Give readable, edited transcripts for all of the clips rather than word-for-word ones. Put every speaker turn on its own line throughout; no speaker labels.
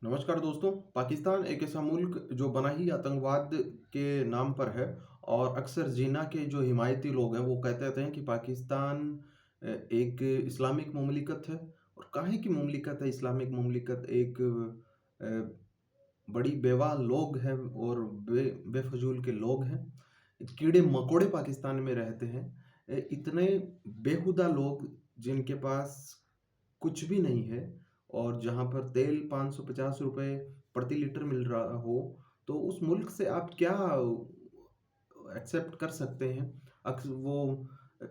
नमस्कार दोस्तों। पाकिस्तान एक ऐसा मुल्क जो बना ही आतंकवाद के नाम पर है और अक्सर जिन्ना के जो हिमायती लोग हैं वो कहते रहते हैं कि पाकिस्तान एक इस्लामिक मुमलिकत है। और काहे की मुमलिकत है इस्लामिक मुमलिकत? एक बड़ी बेवा लोग हैं और बेफजूल के लोग हैं। कीड़े मकोड़े पाकिस्तान में रहते हैं। इतने बेहुदा लोग जिनके पास कुछ भी नहीं है और जहाँ पर तेल 550 रुपए प्रति लीटर मिल रहा हो, तो उस मुल्क से आप क्या एक्सेप्ट कर सकते हैं? वो अ,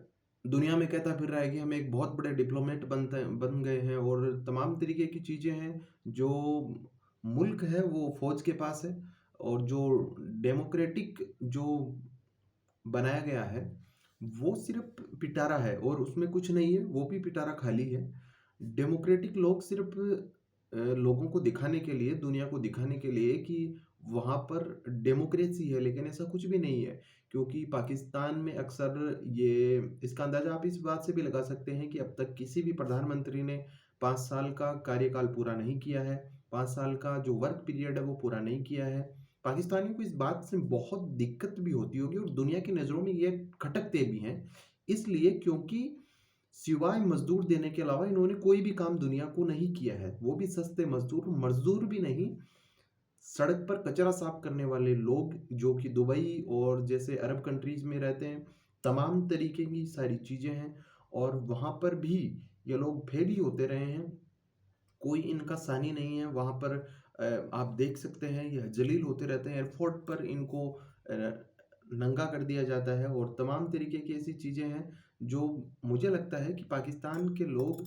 दुनिया में कहता फिर रहा है कि हम एक बहुत बड़े डिप्लोमेट बन गए हैं और तमाम तरीके की चीज़ें हैं। जो मुल्क है वो फौज के पास है और जो डेमोक्रेटिक जो बनाया गया है, वो सिर्फ़ पिटारा है और उसमें कुछ नहीं है, वो भी पिटारा खाली है। डेमोक्रेटिक लोग सिर्फ़ लोगों को दिखाने के लिए, दुनिया को दिखाने के लिए कि वहाँ पर डेमोक्रेसी है, लेकिन ऐसा कुछ भी नहीं है। क्योंकि पाकिस्तान में अक्सर ये इसका अंदाज़ा आप इस बात से भी लगा सकते हैं कि अब तक किसी भी प्रधानमंत्री ने 5 साल का कार्यकाल पूरा नहीं किया है, 5 साल का जो वर्क पीरियड है वो पूरा नहीं किया है। पाकिस्तानियों को इस बात से बहुत दिक्कत भी होती होगी और दुनिया की नज़रों में ये खटकते भी हैं। इसलिए क्योंकि सिवाय मज़दूर देने के अलावा इन्होंने कोई भी काम दुनिया को नहीं किया है। वो भी सस्ते मज़दूर, मज़दूर भी नहीं, सड़क पर कचरा साफ करने वाले लोग जो कि दुबई और जैसे अरब कंट्रीज़ में रहते हैं। तमाम तरीके की सारी चीज़ें हैं और वहाँ पर भी ये लोग फेल ही होते रहे हैं। कोई इनका सानी नहीं है वहाँ पर। आप देख सकते हैं ये जलील होते रहते हैं। एयरपोर्ट पर इनको नंगा कर दिया जाता है और तमाम तरीके की ऐसी चीज़ें हैं जो मुझे लगता है कि पाकिस्तान के लोग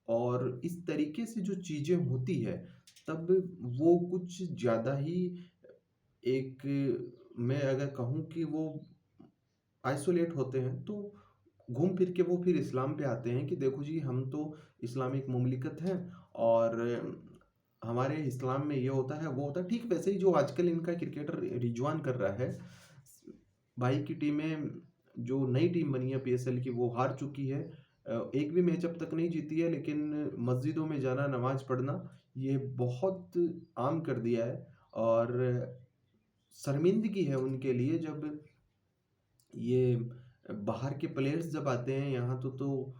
और इस तरीके से जो चीज़ें होती है तब वो कुछ ज़्यादा ही एक, मैं अगर कहूँ कि वो आइसोलेट होते हैं तो घूम फिर के वो फिर इस्लाम पे आते हैं कि देखो जी हम तो इस्लामिक मुमलिकत हैं और हमारे इस्लाम में ये होता है वो होता है। ठीक वैसे ही जो आजकल इनका क्रिकेटर रिजवान कर रहा है, भाई की टीमें जो नई टीम बनी है पीएसएल की वो हार चुकी है। एक भी मैच अब तक नहीं जीती है, लेकिन मस्जिदों में जाना, नमाज पढ़ना ये बहुत आम कर दिया है और शर्मिंदगी है उनके लिए जब ये बाहर के प्लेयर्स जब आते हैं यहाँ तो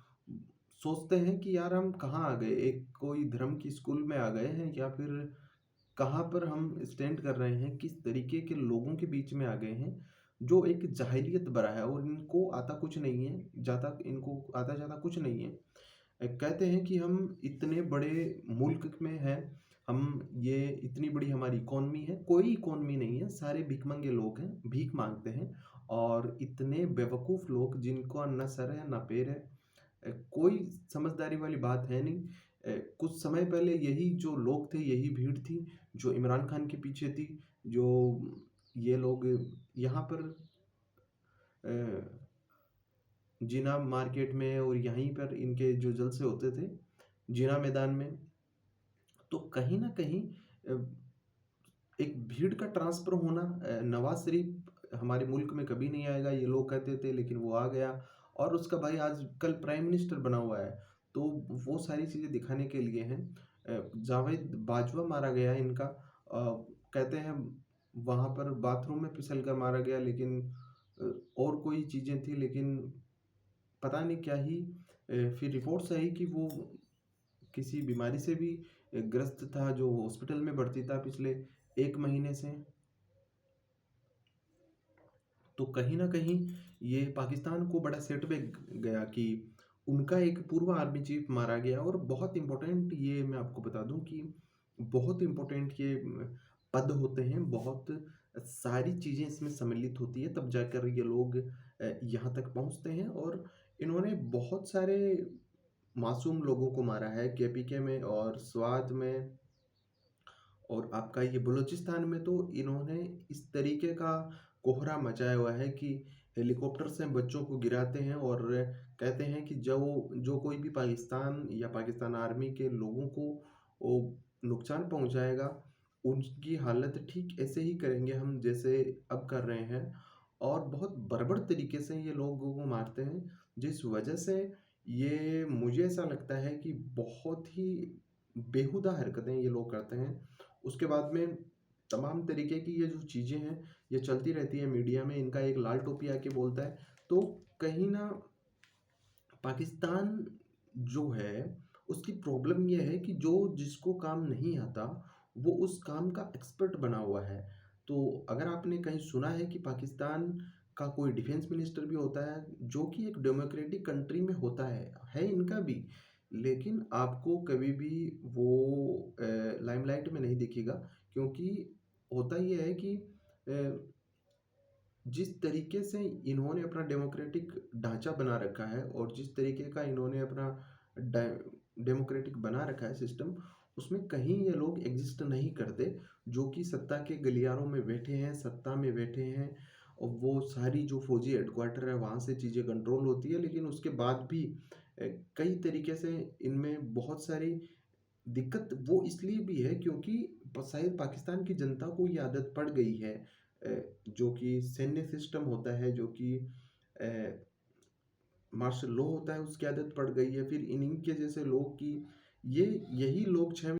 सोचते हैं कि यार हम कहाँ आ गए? एक कोई धर्म की स्कूल में आ गए हैं या फिर कहाँ पर हम स्टैंड कर रहे हैं? किस तरीके के लोगों के बीच में आ गए हैं, जो एक जाहिलियत भरा है और इनको आता कुछ नहीं है, ज़्यादा इनको आता-ज़्यादा कुछ नहीं है। कहते हैं कि हम इतने बड़े मुल्क में हैं, हम ये इतनी बड़ी हमारी इकॉनमी है, कोई इकॉनमी नहीं है, सारे भिखमंगे लोग हैं, भीख माँगते हैं और इतने बेवकूफ़ लोग जिनको ना सर है, ना पैर है। कोई समझदारी वाली बात है नहीं। कुछ समय पहले यही जो लोग थे, यही भीड़ थी, जो इमरान खान के पीछे थी, जो ये लोग यहाँ पर अ, जिना मार्केट में और यहीं पर इनके जो जलसे होते थे, जिना मैदान में, तो कहीं न कहीं अ, एक भीड़ का ट्रांसफ़र होना। नवाज़ शरीफ हमारे मुल्क में कभी नहीं आएगा ये लोग कहते थे, लेकिन वो आ गया और उसका भाई आजकल प्राइम मिनिस्टर बना हुआ है। तो वो सारी चीज़ें दिखाने के लिए हैं। जावेद बाजवा मारा गया है इनका। कहते हैं वहाँ पर बाथरूम में फिसल कर मारा गया, लेकिन और कोई चीज़ें थी, लेकिन पता नहीं क्या ही फिर रिपोर्ट्स आई कि वो किसी बीमारी से भी ग्रस्त था, जो हॉस्पिटल में भर्ती था पिछले 1 महीने से। तो कहीं न कहीं ये पाकिस्तान को बड़ा सेटबैक गया कि उनका एक पूर्व आर्मी चीफ मारा गया। और बहुत इम्पोर्टेंट ये मैं आपको बता दूँ कि बहुत इम्पोर्टेंट ये पद होते हैं, बहुत सारी चीज़ें इसमें सम्मिलित होती है, तब जाकर ये लोग यहाँ तक पहुँचते हैं। और इन्होंने बहुत सारे मासूम लोगों को मारा है केपीके में और स्वात में और आपका ये बलूचिस्तान में। तो इन्होंने इस तरीके का कोहरा मचाया हुआ है कि हेलीकॉप्टर से बच्चों को गिराते हैं और कहते हैं कि जो जो कोई भी पाकिस्तान या पाकिस्तान आर्मी के लोगों को वो नुकसान पहुंचाएगा, उनकी हालत ठीक ऐसे ही करेंगे हम जैसे अब कर रहे हैं। और बहुत बर्बर तरीके से ये लोगों को मारते हैं, जिस वजह से ये मुझे ऐसा लगता है कि बहुत ही बेहुदा हरकतें ये लोग करते हैं। उसके बाद में तमाम तरीके की ये जो चीज़ें हैं, ये चलती रहती है मीडिया में, इनका एक लाल टोपी आके बोलता है, तो कहीं न पाकिस्तान जो है, उसकी प्रॉब्लम ये है कि जो जिसको काम नहीं आता, वो उस काम का एक्सपर्ट बना हुआ है। तो अगर आपने कहीं सुना है कि पाकिस्तान का कोई डिफेंस मिनिस्टर भी होता है, जो कि एक डेमोक्रेटिक कंट्री में होता है इनका भी, लेकिन आपको कभी भी वो लाइमलाइट में नहीं दिखेगा, क्योंकि होता ये है कि अ जिस तरीके से इन्होंने अपना डेमोक्रेटिक ढांचा बना रखा है और जिस तरीके का इन्होंने अपना डेमोक्रेटिक बना रखा है सिस्टम, उसमें कहीं ये लोग एग्जिस्ट नहीं करते, जो कि सत्ता के गलियारों में बैठे हैं, सत्ता में बैठे हैं, और वो सारी जो फौजी हेडक्वार्टर है वहाँ से चीज़ें कंट्रोल होती है, लेकिन उसके बाद भी कई तरीके से इनमें बहुत सारी दिक्कत वो इसलिए भी है क्योंकि शायद पाकिस्तान की जनता को ये आदत पड़ गई है, जो कि सैन्य सिस्टम होता है, जो कि मार्शल लॉ होता है, उसकी आदत पड़ गई है, फिर इन्हीं के जैसे लोग की ये यही लोग 6